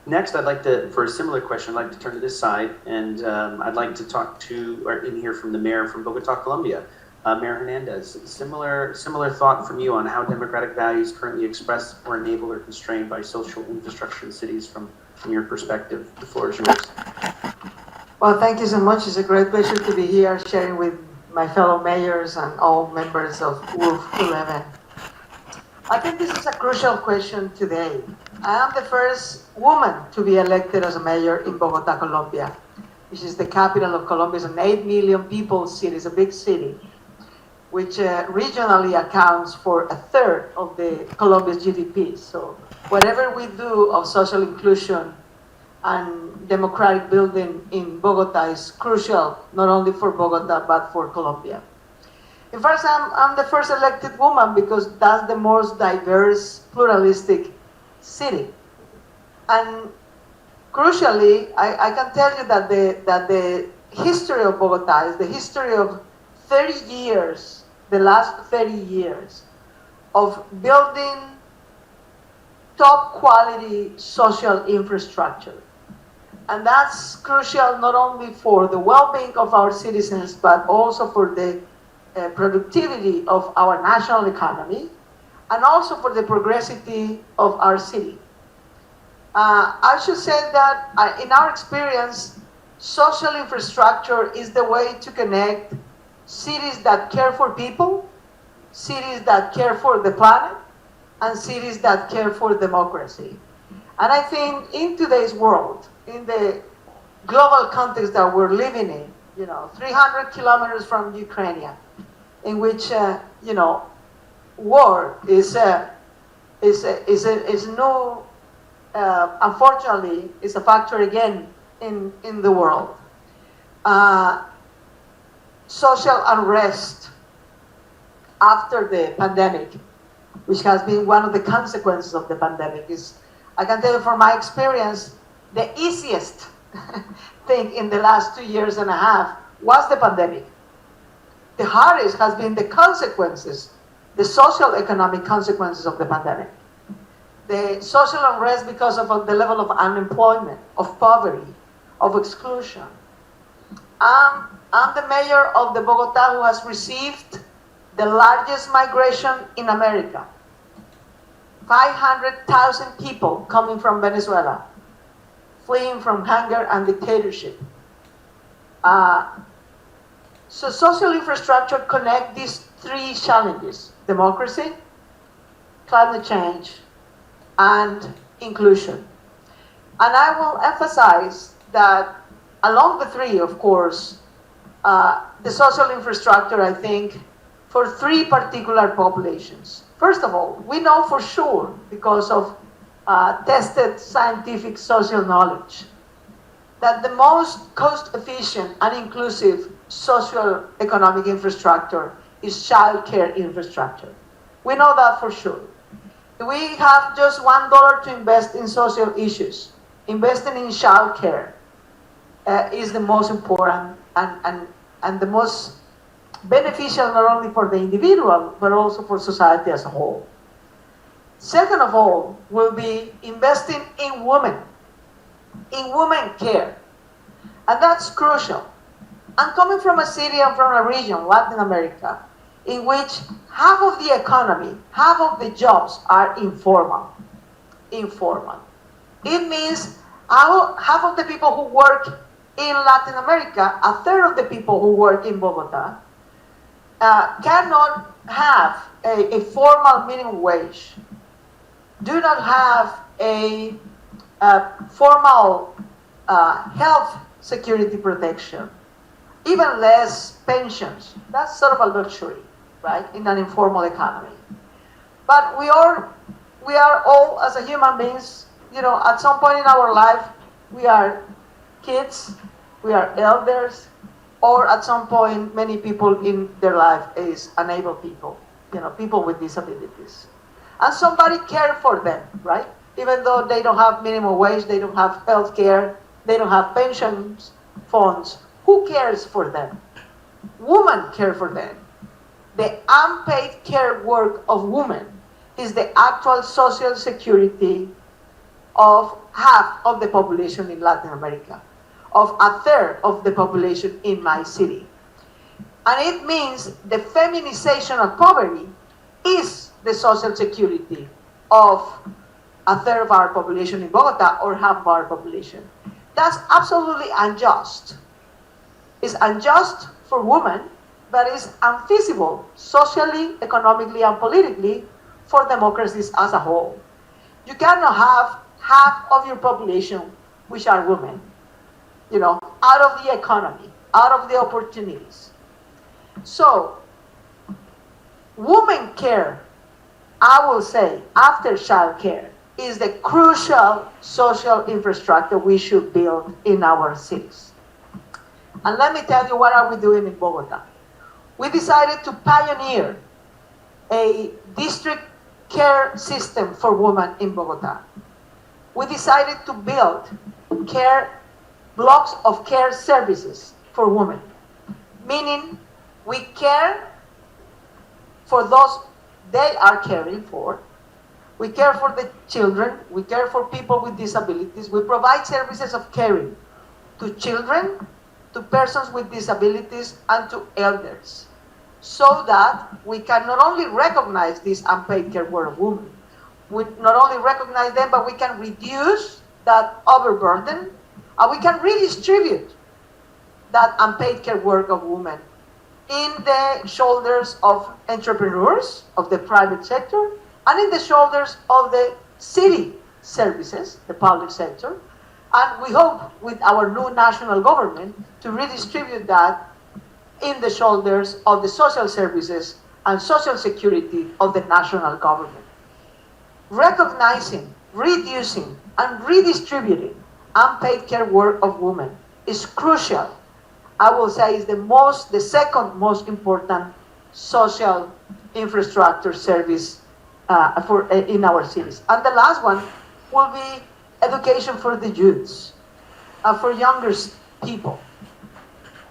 Next, I'd like to, for a similar question, I'd like to turn to this side, and I'd like to talk to, or in here from the mayor from Bogota, Colombia, Mayor Hernandez. Similar thought from you on how democratic values currently expressed or enabled or constrained by social infrastructure in cities from your perspective. The floor is yours. Well, thank you so much. It's a great pleasure to be here sharing with my fellow mayors and all members of WOOF 11. I think this is a crucial question today. I am the first woman to be elected as a mayor in Bogota, Colombia, which is the capital of Colombia. It's an 8 million people city, it's a big city, which regionally accounts for a third of the Colombia's GDP. So whatever we do of social inclusion and democratic building in Bogota is crucial, not only for Bogota, but for Colombia. In fact, I'm the first elected woman because that's the most diverse, pluralistic city. And crucially, I can tell you that the history of Bogota is the history of 30 years, the last 30 years, of building top quality social infrastructure. And that's crucial not only for the well-being of our citizens, but also for the productivity of our national economy, and also for the progressivity of our city. I should say that in our experience, social infrastructure is the way to connect cities that care for people, cities that care for the planet, and cities that care for democracy. And I think in today's world, in the global context that we're living in, 300 kilometers from Ukraine, in which war is no, unfortunately, is a factor again in the world. Social unrest after the pandemic, which has been one of the consequences of the pandemic, is, I can tell you from my experience, the easiest thing in the last 2 years and a half was the pandemic. The hardest has been the consequences, the social economic consequences of the pandemic. The social unrest because of the level of unemployment, of poverty, of exclusion. I'm the mayor of the Bogota who has received the largest migration in America. 500,000 people coming from Venezuela, fleeing from hunger and dictatorship. So social infrastructure connect these three challenges: democracy, climate change, and inclusion. And I will emphasize that along the three, of course, the social infrastructure, I think, for three particular populations. First of all, we know for sure, because of tested scientific social knowledge, that the most cost-efficient and inclusive social economic infrastructure is childcare infrastructure. We know that for sure. We have just $1 to invest in social issues. Investing in childcare is the most important and the most beneficial, not only for the individual, but also for society as a whole. Second of all, will be investing in women care. And that's crucial. I'm coming from a city and from a region, Latin America, in which half of the economy, half of the jobs are informal. It means half of the people who work in Latin America, a third of the people who work in Bogota, cannot have a formal minimum wage, do not have a formal health security protection, even less pensions. That's sort of a luxury, right, in an informal economy. But we are all, as a human beings, at some point in our life, we are kids, we are elders, or at some point, many people in their life is unable people, people with disabilities. And somebody cares for them, right? Even though they don't have minimum wage, they don't have health care, they don't have pensions funds. Who cares for them? Women care for them. The unpaid care work of women is the actual social security of half of the population in Latin America, of a third of the population in my city. And it means the feminization of poverty is the social security of a third of our population in Bogota or half of our population. That's absolutely unjust. It's unjust for women, but it's unfeasible socially, economically, and politically for democracies as a whole. You cannot have half of your population, which are women, out of the economy, out of the opportunities. So, women care, I will say, after child care, is the crucial social infrastructure we should build in our cities. And let me tell you, what are we doing in Bogota? We decided to pioneer a district care system for women in Bogota. We decided to build blocks of care services for women, meaning we care for those they are caring for. We care for the children. We care for people with disabilities. We provide services of caring to children, to persons with disabilities, and to elders, so that we can not only recognize this unpaid care work of women, we not only recognize them, but we can reduce that overburden, and we can redistribute that unpaid care work of women in the shoulders of entrepreneurs of the private sector and in the shoulders of the city services, the public sector. And we hope with our new national government to redistribute that in the shoulders of the social services and social security of the national government. Recognizing, reducing, and redistributing unpaid care work of women is crucial. I will say is the second most important social infrastructure service in our cities. And the last one will be education for the youths, for younger people.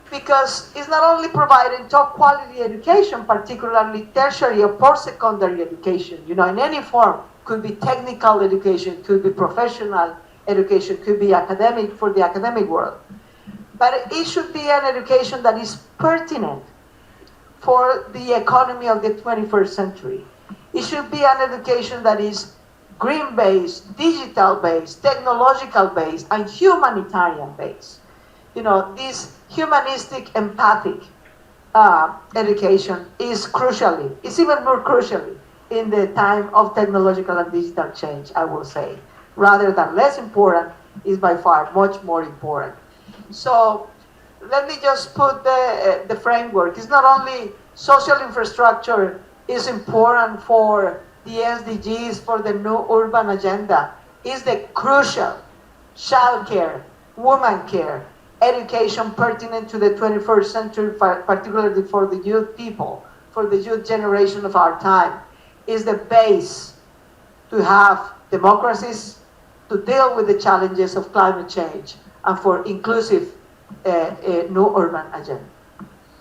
Because it's not only providing top quality education, particularly tertiary or post-secondary education, in any form, could be technical education, could be professional education, could be academic for the academic world. But it should be an education that is pertinent for the economy of the 21st century. It should be an education that is green-based, digital-based, technological-based, and humanitarian-based. This humanistic, empathic education is even more crucially in the time of technological and digital change, I will say. Rather than less important, is by far much more important. So let me just put the framework. It's not only social infrastructure is important for the SDGs, for the new urban agenda, is the crucial child care, woman care, education pertinent to the 21st century, particularly for the youth people, for the youth generation of our time, is the base to have democracies, to deal with the challenges of climate change, and for inclusive new urban agenda.